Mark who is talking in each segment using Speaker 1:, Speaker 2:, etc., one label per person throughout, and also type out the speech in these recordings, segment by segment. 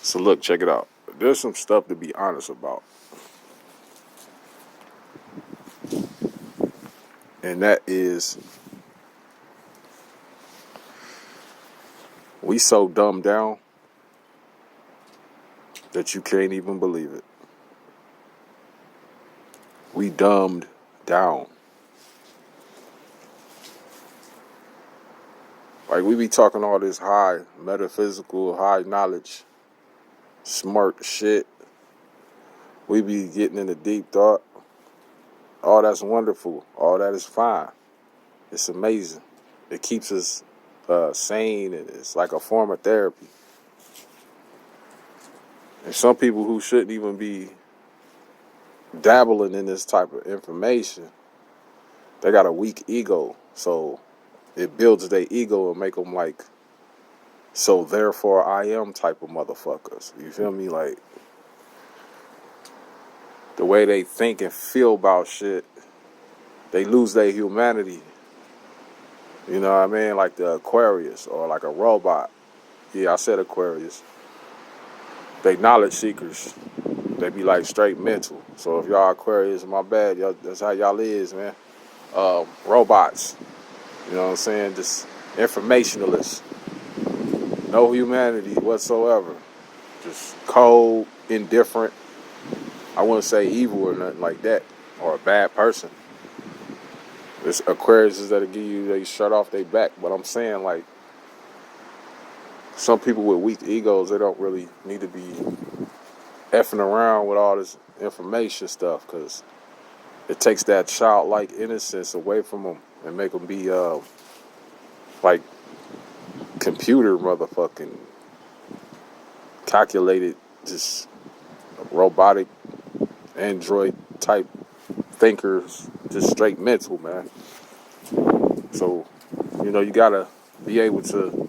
Speaker 1: So look, check it out. There's some stuff to be honest about, and that is we so dumbed down that you can't even believe it. We dumbed down. Like we be talking all this high metaphysical, high knowledge, smart shit. We be getting into deep thought. All that's wonderful. All that is fine. It's amazing. It keeps us sane, and it's like a form of therapy. And some people who shouldn't even be dabbling in this type of information, they got a weak ego. So it builds their ego and make them like, so therefore I am type of motherfuckers. You feel me? Like the way they think and feel about shit, they lose their humanity. You know what I mean? Like the Aquarius or like a robot. Yeah, I said Aquarius. They knowledge seekers. They be like straight mental. So if y'all Aquarius, my bad, y'all, that's how y'all is, man. Robots. You know what I'm saying? Just informationalists. No humanity whatsoever. Just cold, indifferent. I wouldn't say evil or nothing like that. Or a bad person. It's Aquariuses that'll give you, they shut off their back. But I'm saying, like, some people with weak egos, they don't really need to be effing around with all this information stuff, because it takes that childlike innocence away from them and make them be like computer motherfucking calculated, just robotic android type thinkers, just straight mental, man. So, you gotta be able to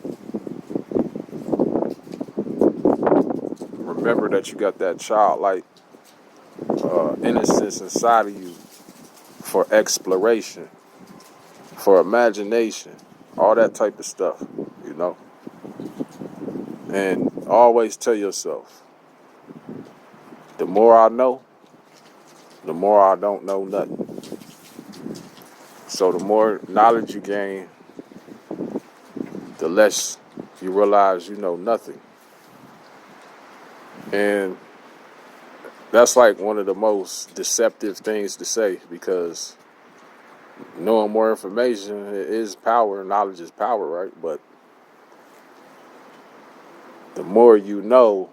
Speaker 1: remember that you got that childlike innocence inside of you for exploration, for imagination, all that type of stuff, you know. And always tell yourself, the more I know, the more I don't know nothing. So the more knowledge you gain, the less you realize you know nothing. And that's like one of the most deceptive things to say, because knowing more information is power, knowledge is power, right? But the more you know,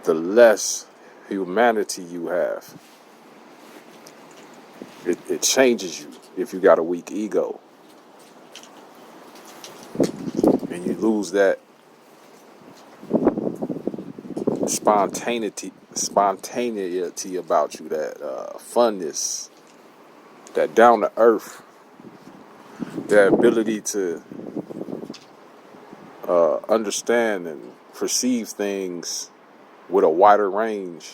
Speaker 1: the less humanity you have. It changes you if you got a weak ego. And you lose that spontaneity about you, that funness, that down to earth, that ability to understand and perceive things with a wider range,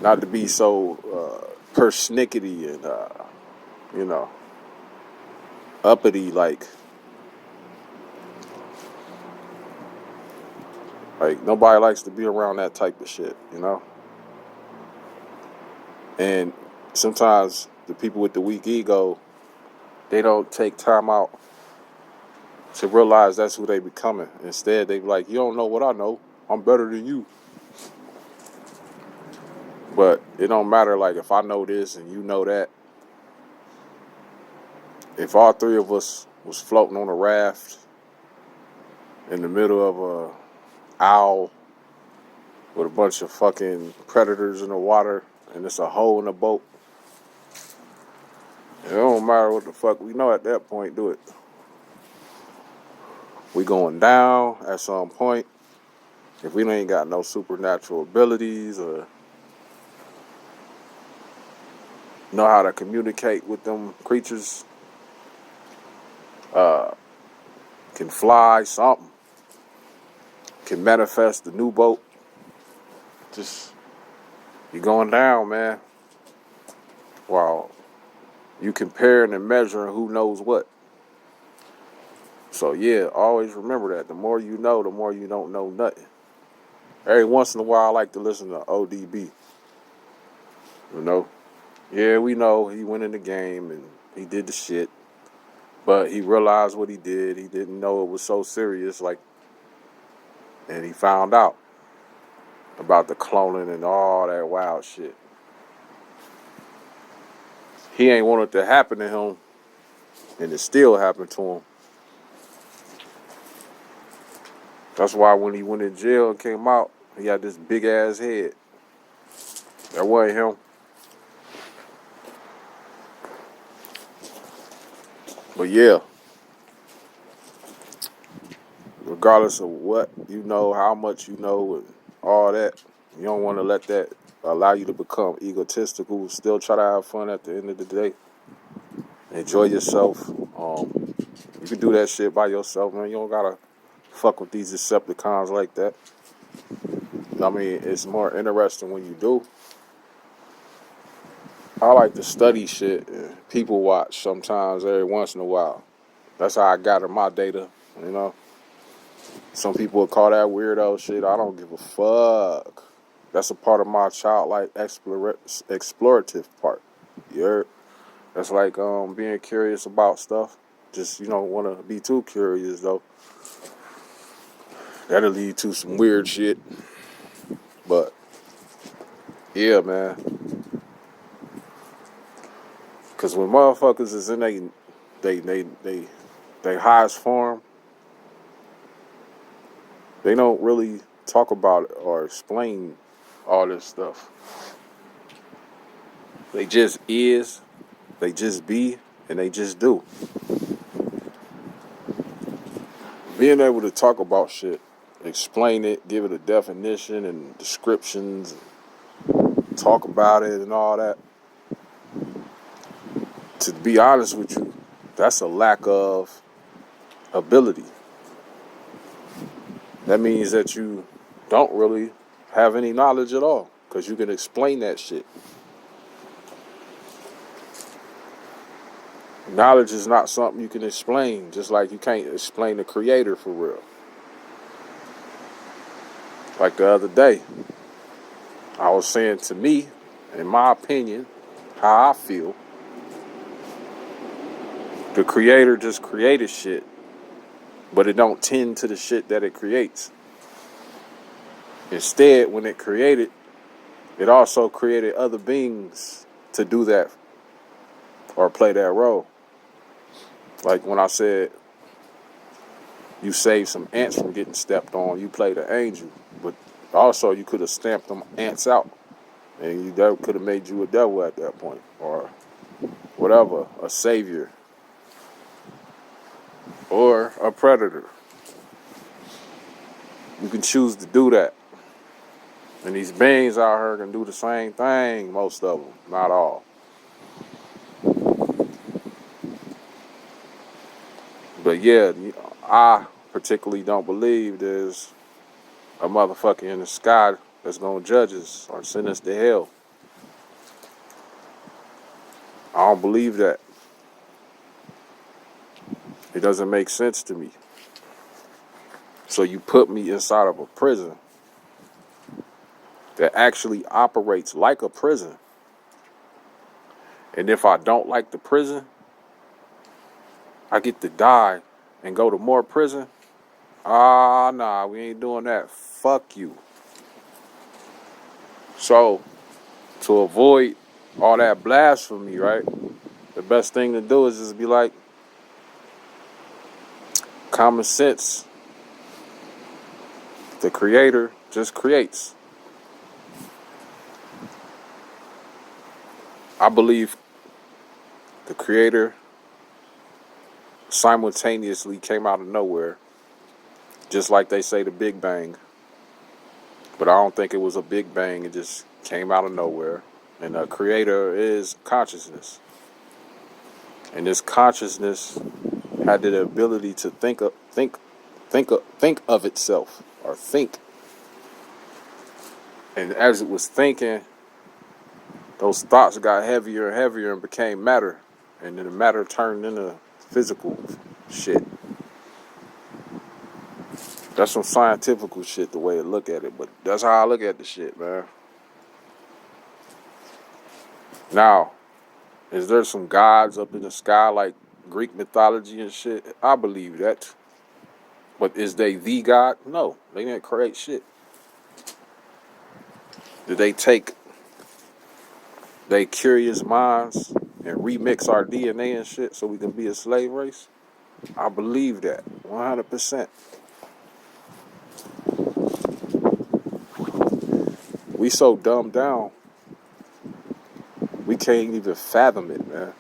Speaker 1: not to be so persnickety and you know uppity, like nobody likes to be around that type of shit. And sometimes the people with the weak ego, they don't take time out to realize that's who they becoming. Instead, they be like, you don't know what I know, I'm better than you. But it don't matter, like, if I know this and you know that. If all three of us was floating on a raft in the middle of a owl with a bunch of fucking predators in the water, and it's a hole in the boat, it don't matter what the fuck we know at that point, do it. We going down at some point. If we ain't got no supernatural abilities or know how to communicate with them creatures, can fly something, can manifest the new boat, just you going down, man. While you comparing and measuring who knows what. So yeah, always remember that. The more you know, the more you don't know nothing. Every once in a while, I like to listen to ODB. You know, yeah, we know he went in the game and he did the shit, but he realized what he did. He didn't know it was so serious, like, and he found out about the cloning and all that wild shit. He ain't want it to happen to him, and it still happened to him. That's why when he went in jail and came out, he had this big ass head. That wasn't him. But yeah, regardless of what you know, how much you know, and all that, you don't want to let that allow you to become egotistical. Still try to have fun at the end of the day. Enjoy yourself. You can do that shit by yourself, man. You don't gotta fuck with these Decepticons like that. I mean, it's more interesting when you do. I like to study shit and people watch sometimes every once in a while. That's how I gather my data, you know. Some people would call that weirdo shit. I don't give a fuck. That's a part of my childlike explorative part. You heard? That's like being curious about stuff. Just you don't want to be too curious though. That'll lead to some weird shit. But yeah, man. Cause when motherfuckers is in they highest form, they don't really talk about it or explain all this stuff. They just is, they just be, and they just do. Being able to talk about shit, explain it, give it a definition and descriptions, talk about it and all that. To be honest with you, that's a lack of ability. That means that you don't really have any knowledge at all because you can explain that shit. Knowledge is not something you can explain, just like you can't explain the creator for real. Like the other day, I was saying to me, in my opinion, how I feel, the creator just created shit, but it don't tend to the shit that it creates. Instead, when it created, it also created other beings to do that or play that role. Like when I said, you saved some ants from getting stepped on, you played an angel, but also you could have stamped them ants out, and that could have made you a devil at that point, or whatever, a savior, or a predator. You can choose to do that. And these beings out here can do the same thing, most of them, not all. But yeah, I particularly don't believe there's a motherfucker in the sky that's gonna judge us or send us to hell. I don't believe that. It doesn't make sense to me. So you put me inside of a prison that actually operates like a prison. And if I don't like the prison, I get to die and go to more prison. Ah, nah, we ain't doing that. Fuck you. So, to avoid all that blasphemy, right? The best thing to do is just be like, common sense. The creator just creates. I believe the creator simultaneously came out of nowhere, just like they say the Big Bang. But I don't think it was a Big Bang, it just came out of nowhere. And the creator is consciousness. And this consciousness had the ability to think of itself, or think. And as it was thinking, those thoughts got heavier and heavier and became matter. And then the matter turned into physical shit. That's some scientific shit, the way to look at it. But that's how I look at the shit, man. Now, is there some gods up in the sky like Greek mythology and shit? I believe that. But is they the God? No, they didn't create shit. Did they take they curious minds and remix our DNA and shit so we can be a slave race? I believe that 100%. We so dumbed down, we can't even fathom it, man.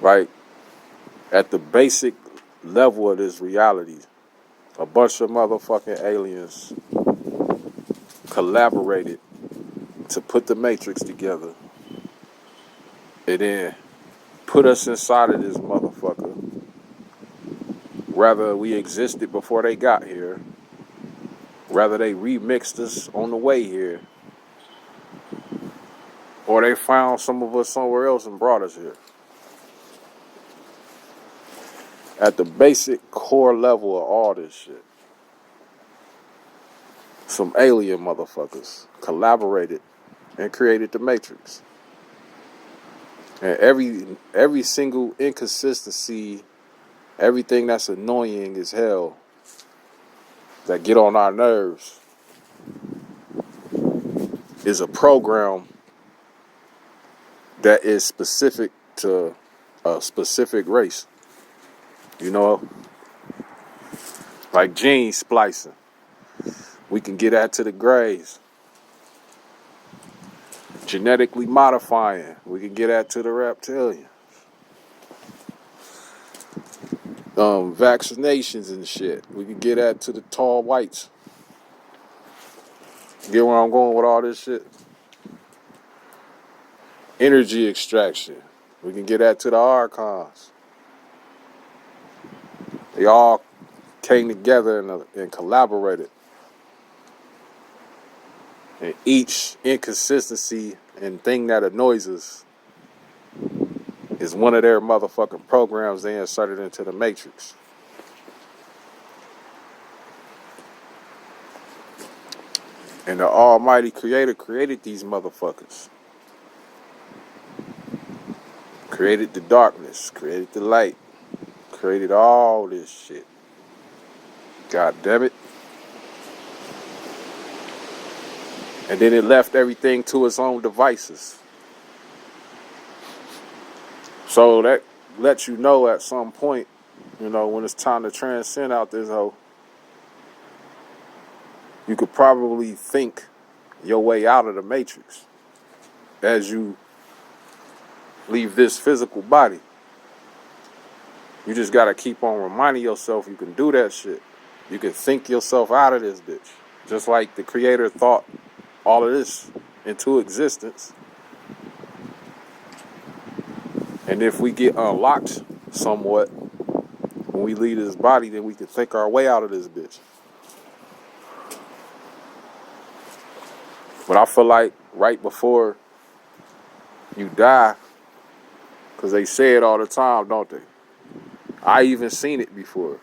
Speaker 1: Right? At the basic level of this reality, a bunch of motherfucking aliens collaborated to put the Matrix together and then put us inside of this motherfucker. Rather we existed before they got here, rather they remixed us on the way here, or they found some of us somewhere else and brought us here. At the basic core level of all this shit, some alien motherfuckers collaborated and created the Matrix. And every single inconsistency, everything that's annoying as hell, that get on our nerves, is a program that is specific to a specific race. You know, like gene splicing. We can get that to the grays. Genetically modifying. We can get that to the reptilian. Vaccinations and shit. We can get that to the tall whites. Get where I'm going with all this shit? Energy extraction. We can get that to the archons. They all came together and collaborated. And each inconsistency and thing that annoys us is one of their motherfucking programs they inserted into the Matrix. And the almighty creator created these motherfuckers. Created the darkness, created the light, created all this shit. God damn it. And then it left everything to its own devices. So that lets you know at some point, you know, when it's time to transcend out this hole, you could probably think your way out of the Matrix as you leave this physical body. You just gotta keep on reminding yourself you can do that shit. You can think yourself out of this bitch. Just like the creator thought all of this into existence. And if we get unlocked somewhat when we leave this body, then we can think our way out of this bitch. But I feel like right before you die, because they say it all the time, don't they? I even seen it before.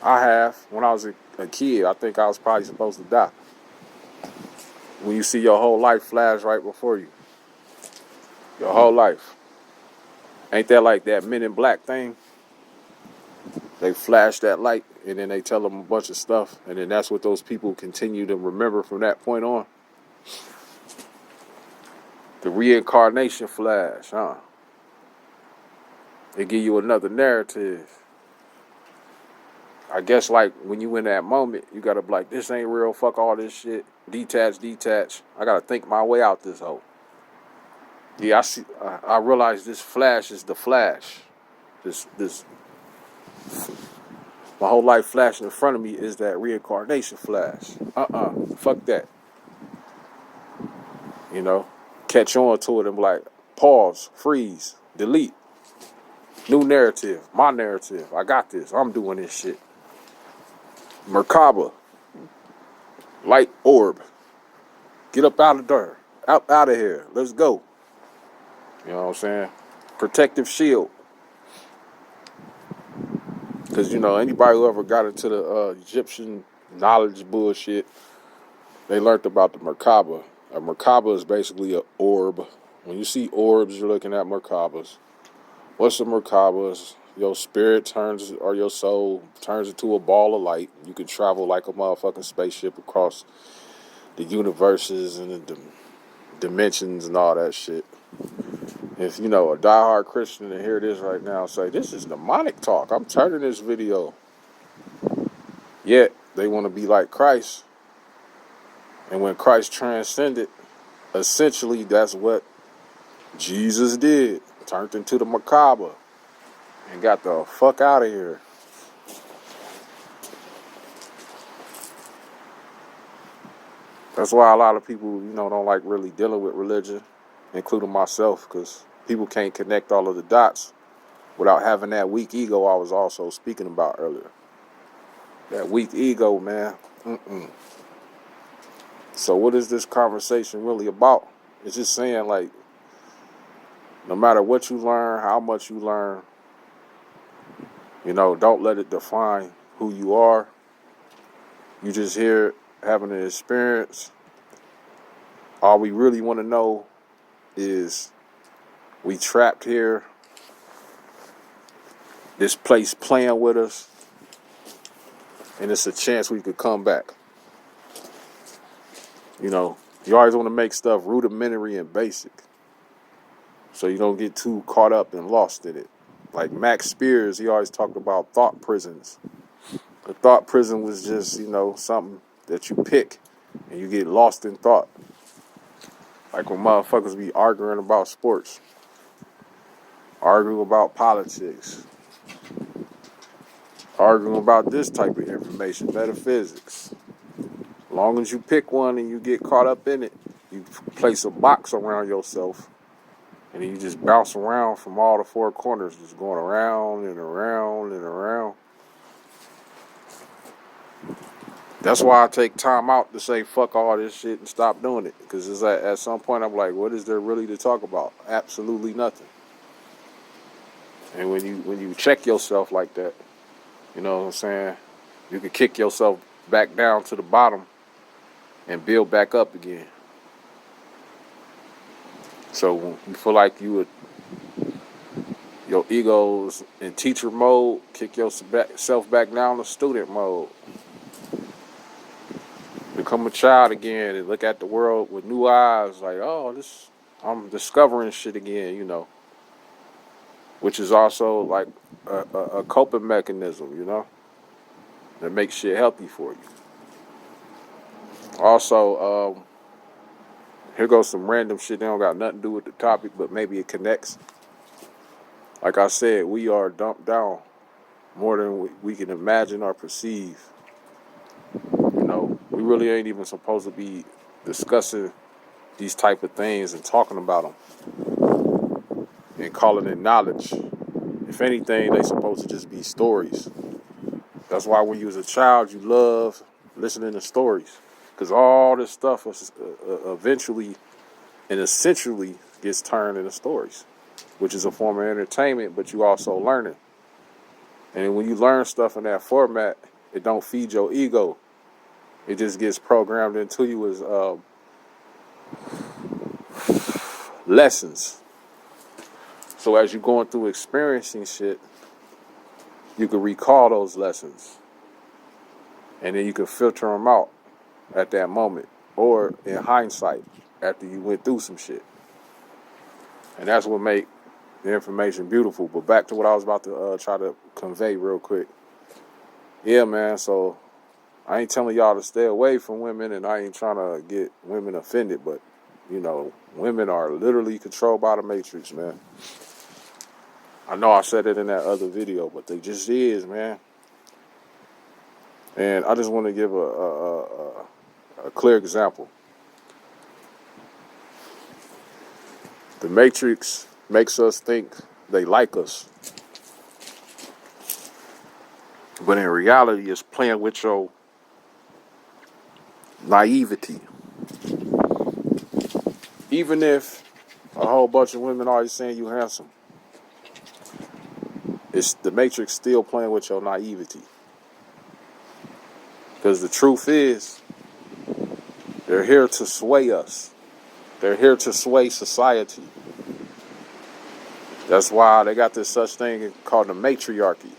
Speaker 1: I have. When I was a kid, I think I was probably supposed to die. When you see your whole life flash right before you. Your whole life. Ain't that like that Men in Black thing? They flash that light and then they tell them a bunch of stuff. And then that's what those people continue to remember from that point on. The reincarnation flash, huh? They give you another narrative. I guess like when you in that moment, you gotta be like, this ain't real, fuck all this shit. Detach. I gotta think my way out this hole. Yeah, I realize this flash is the flash. This my whole life flashing in front of me is that reincarnation flash. Fuck that. You know, catch on to it and be like, pause, freeze, delete. New narrative, my narrative. I got this. I'm doing this shit. Merkaba, light orb. Get up out of there. Out of here. Let's go. You know what I'm saying? Protective shield. Because, anybody who ever got into the Egyptian knowledge bullshit, they learned about the Merkaba. A Merkaba is basically an orb. When you see orbs, you're looking at Merkabas. What's a Merkaba? Your spirit turns, or your soul turns into a ball of light. You can travel like a motherfucking spaceship across the universes and the dimensions and all that shit. If a diehard Christian and hear this right now say, this is demonic talk, I'm turning this video. Yet, they want to be like Christ. And when Christ transcended, essentially that's what Jesus did. Turned into the Merkaba and got the fuck out of here. That's why a lot of people, don't like really dealing with religion, including myself, because people can't connect all of the dots without having that weak ego I was also speaking about earlier. That weak ego, man. So what is this conversation really about? It's just saying, like, no matter what you learn, how much you learn, don't let it define who you are. You just here having an experience. All we really want to know is we trapped here, this place playing with us, and it's a chance we could come back. You always want to make stuff rudimentary and basic, so you don't get too caught up and lost in it. Like Max Spears, he always talked about thought prisons. A thought prison was just, something that you pick and you get lost in thought. Like when motherfuckers be arguing about sports, arguing about politics, arguing about this type of information, metaphysics. As long as you pick one and you get caught up in it, you place a box around yourself and you just bounce around from all the four corners, just going around and around and around. That's why I take time out to say fuck all this shit and stop doing it. Because it's at some point I'm like, what is there really to talk about? Absolutely nothing. And when you check yourself like that, you know what I'm saying? You can kick yourself back down to the bottom and build back up again. So when you feel like your ego's in teacher mode, kick yourself back down to student mode. Become a child again and look at the world with new eyes, like, I'm discovering shit again, which is also like a coping mechanism, that makes shit healthy for you. Also, here goes some random shit that don't got nothing to do with the topic, but maybe it connects. Like I said, we are dumped down more than we can imagine or perceive. We really ain't even supposed to be discussing these type of things and talking about them and calling it knowledge. If anything, they supposed to just be stories. That's why when you was a child, you love listening to stories, because all this stuff is, eventually and essentially gets turned into stories, which is a form of entertainment, but you also learning. And when you learn stuff in that format, it don't feed your ego. It just gets programmed into you as lessons. So as you're going through experiencing shit, you can recall those lessons. And then you can filter them out at that moment. Or in hindsight, after you went through some shit. And that's what make the information beautiful. But back to what I was about to try to convey real quick. Yeah, man, so I ain't telling y'all to stay away from women, and I ain't trying to get women offended, but, women are literally controlled by the Matrix, man. I know I said it in that other video, but they just is, man. And I just want to give a clear example. The Matrix makes us think they like us. But in reality, it's playing with your naivety. Even if a whole bunch of women always saying you handsome, It's the Matrix still playing with your naivety. Because the truth is, they're here to sway us. They're here to sway society. That's why they got this such thing called the matriarchy,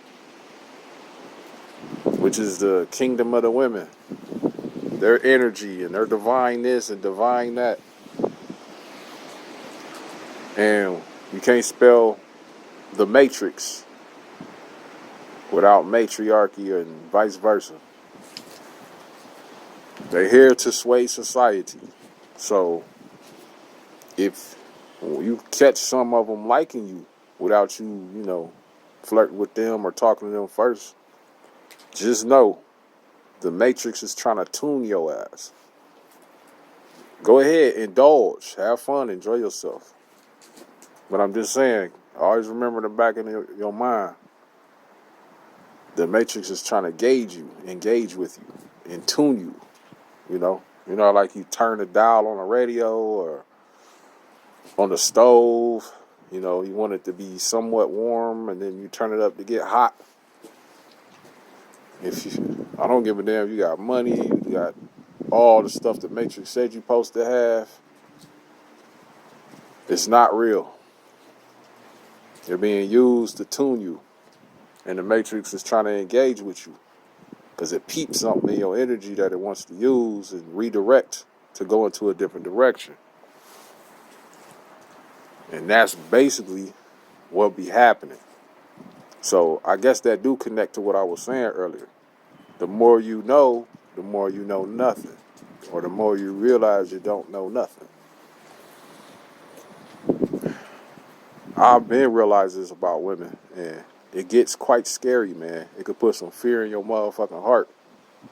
Speaker 1: which is the kingdom of the women. Their energy and their divine this and divine that. And you can't spell the matrix without matriarchy and vice versa. They're here to sway society. So if you catch some of them liking you without you, flirting with them or talking to them first, just know the Matrix is trying to tune your ass. Go ahead, indulge, have fun, enjoy yourself. But I'm just saying, always remember the back in your mind, the Matrix is trying to engage with you, and tune you. Like you turn the dial on the radio or on the stove. You want it to be somewhat warm, and then you turn it up to get hot. I don't give a damn. You got money. You got all the stuff that Matrix said you're supposed to have. It's not real. They're being used to tune you, and the Matrix is trying to engage with you because it peeps something in your energy that it wants to use and redirect to go into a different direction. And that's basically what be happening. So I guess that do connect to what I was saying earlier. The more you know, the more you know nothing. Or the more you realize you don't know nothing. I've been realizing this about women, and it gets quite scary, man. It could put some fear in your motherfucking heart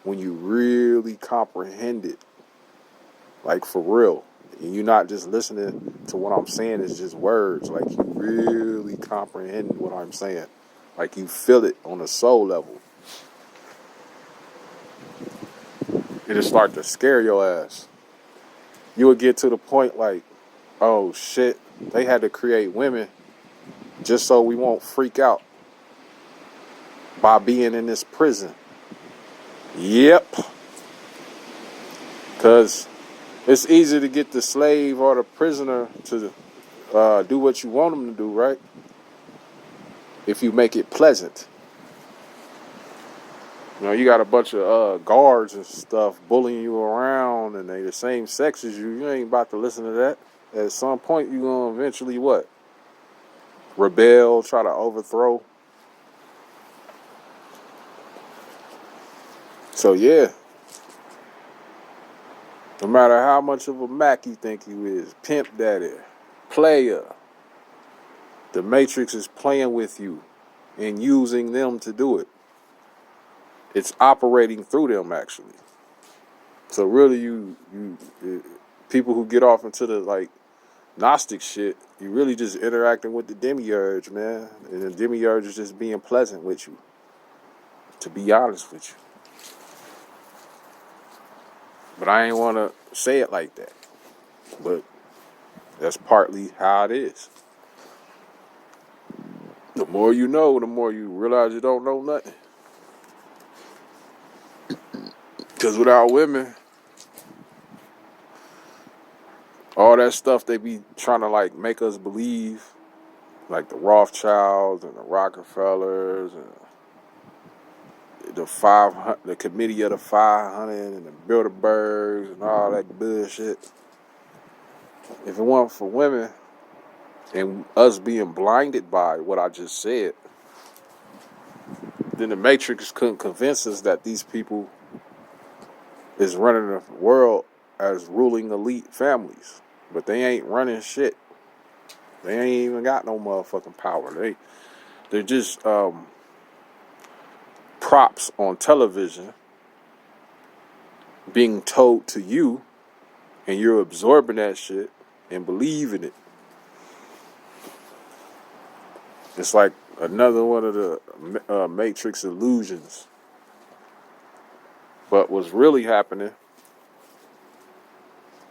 Speaker 1: when you really comprehend it. Like, for real. And you're not just listening to what I'm saying, it's just words. Like, you really comprehend what I'm saying. Like, you feel it on a soul level. It'll start to scare your ass. You will get to the point like, oh shit, they had to create women just so we won't freak out by being in this prison. Yep. Because it's easy to get the slave or the prisoner to do what you want them to do, right? If you make it pleasant. You got a bunch of guards and stuff bullying you around, and they the same sex as you. You ain't about to listen to that. At some point, you're going to eventually what? Rebel, try to overthrow. So, yeah. No matter how much of a Mac you think you is, pimp daddy, player, the Matrix is playing with you and using them to do it. It's operating through them, actually. So really, you people who get off into the like Gnostic shit, you really just interacting with the demiurge, man. And the demiurge is just being pleasant with you. To be honest with you. But I ain't want to say it like that. But that's partly how it is. The more you know, the more you realize you don't know nothing. Because without women, all that stuff they be trying to like make us believe, like the Rothschilds and the Rockefellers and the Committee of the 500 and the Bilderbergs and all that bullshit. If it weren't for women and us being blinded by what I just said, then the Matrix couldn't convince us that these people is running the world as ruling elite families. But they ain't running shit. They ain't even got no motherfucking power. They're just props on television being told to you, and you're absorbing that shit and believing it. It's like another one of the Matrix illusions. But what's really happening,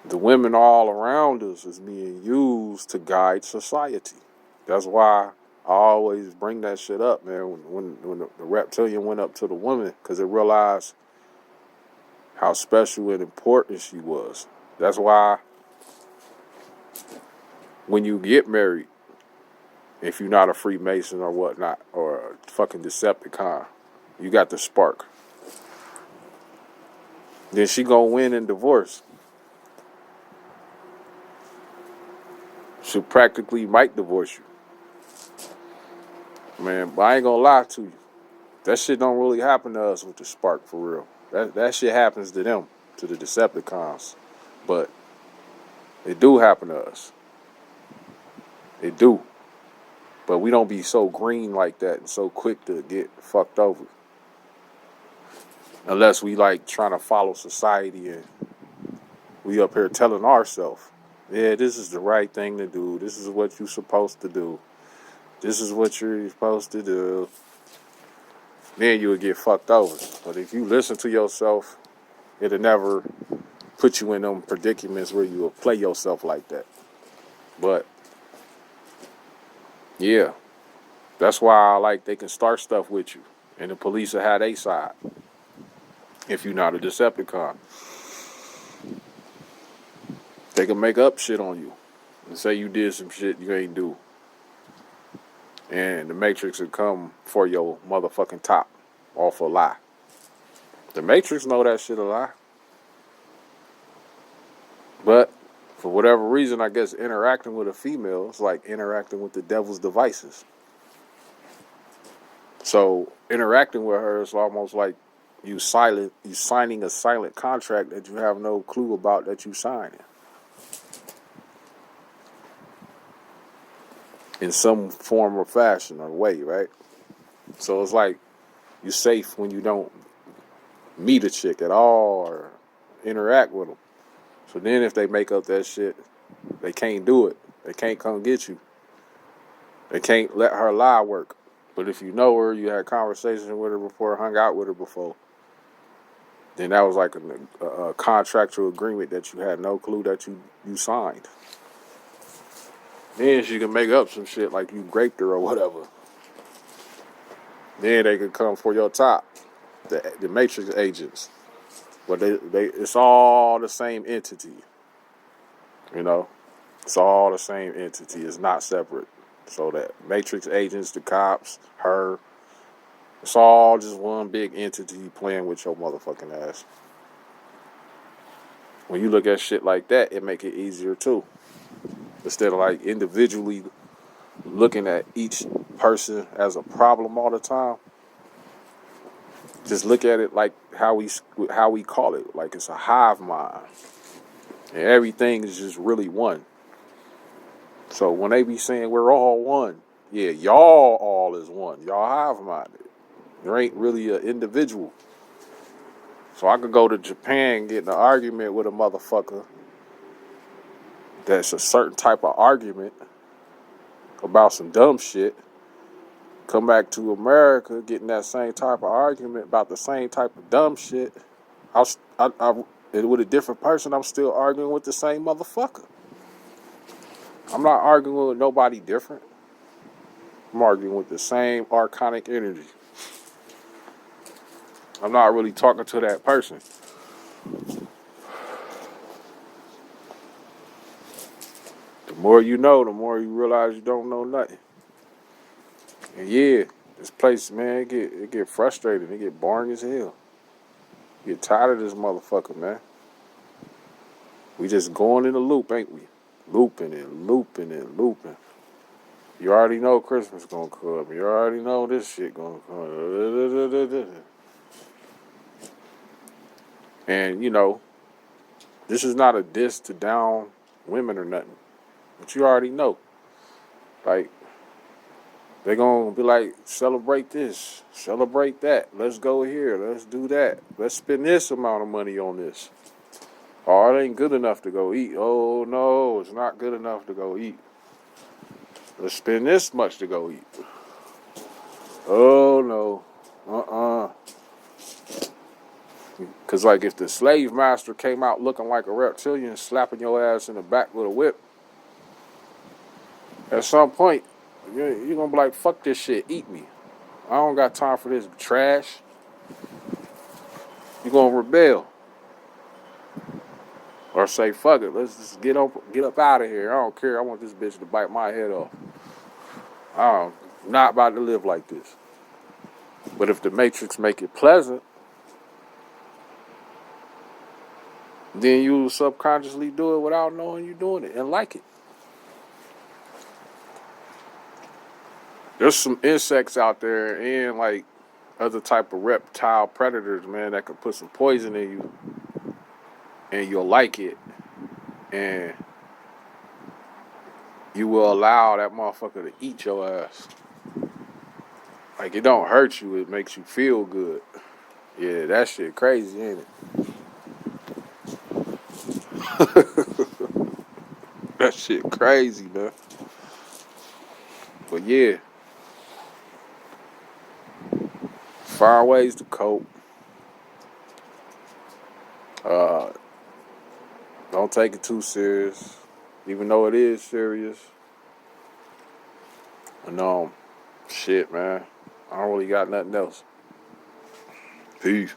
Speaker 1: the women all around us is being used to guide society. That's why I always bring that shit up, man, when the reptilian went up to the woman, because it realized how special and important she was. That's why when you get married, if you're not a Freemason or whatnot, or a fucking Decepticon, you got the spark. Then she gonna win in divorce. She practically might divorce you. Man, but I ain't gonna lie to you. That shit don't really happen to us with the spark, for real. That shit happens to them, to the Decepticons. But it do happen to us. It do. But we don't be so green like that and so quick to get fucked over. Unless we like trying to follow society and we up here telling ourselves, yeah, this is the right thing to do. This is what you're supposed to do. This is what you're supposed to do. Then you would get fucked over. But if you listen to yourself, it'll never put you in them predicaments where you will play yourself like that. But yeah, that's why I like they can start stuff with you, and the police will have their side. If you're not a Decepticon, they can make up shit on you and say you did some shit you ain't do, and the Matrix will come for your motherfucking top off a lie. The Matrix know that shit a lie, but for whatever reason, I guess interacting with a female is like interacting with the devil's devices. So interacting with her is almost like you signing a silent contract that you have no clue about that you signing. In some form or fashion or way, right? So it's like you're safe when you don't meet a chick at all or interact with them. So then if they make up that shit, they can't do it. They can't come get you. They can't let her lie work. But if you know her, you had conversations with her before, hung out with her before, then that was like a contractual agreement that you had no clue that you signed. Then she can make up some shit like you raped her or whatever. Then they could come for your top, the Matrix agents. But it's all the same entity. You know, it's all the same entity. It's not separate. So that Matrix agents, the cops, her, it's all just one big entity playing with your motherfucking ass. When you look at shit like that, it make it easier too. Instead of like individually looking at each person as a problem all the time, just look at it like how we call it, like it's a hive mind, and everything is just really one. So when they be saying we're all one, yeah, y'all all is one. Y'all hive minded. There ain't really an individual. So I could go to Japan and get in an argument with a motherfucker that's a certain type of argument about some dumb shit. Come back to America, getting that same type of argument about the same type of dumb shit. With a different person, I'm still arguing with the same motherfucker. I'm not arguing with nobody different. I'm arguing with the same archonic energy. I'm not really talking to that person. The more you know, the more you realize you don't know nothing. And yeah, this place, man, it get frustrating. It get boring as hell. You get tired of this motherfucker, man. We just going in a loop, ain't we? Looping and looping and looping. You already know Christmas gonna come. You already know this shit gonna come. And, you know, this is not a diss to down women or nothing. But you already know. Like, they gonna be like, celebrate this, celebrate that. Let's go here, let's do that. Let's spend this amount of money on this. Oh, it ain't good enough to go eat. Oh, no, it's not good enough to go eat. Let's spend this much to go eat. Oh, no. Because, like, if the slave master came out looking like a reptilian, slapping your ass in the back with a whip, at some point, You're gonna be like, fuck this shit, eat me. I don't got time for this trash. You're gonna rebel. Or say, fuck it, let's just get up out of here. I don't care. I want this bitch to bite my head off. I'm not about to live like this. But if the Matrix make it pleasant, then you subconsciously do it without knowing you're doing it and like it. There's some insects out there and like other type of reptile predators, man, that can put some poison in you and you'll like it. And you will allow that motherfucker to eat your ass. Like, it don't hurt you, it makes you feel good. Yeah, that shit crazy, ain't it? That shit crazy, man. But yeah, find ways to cope. Uh, don't take it too serious, even though it is serious. And shit, man. I don't really got nothing else. Peace.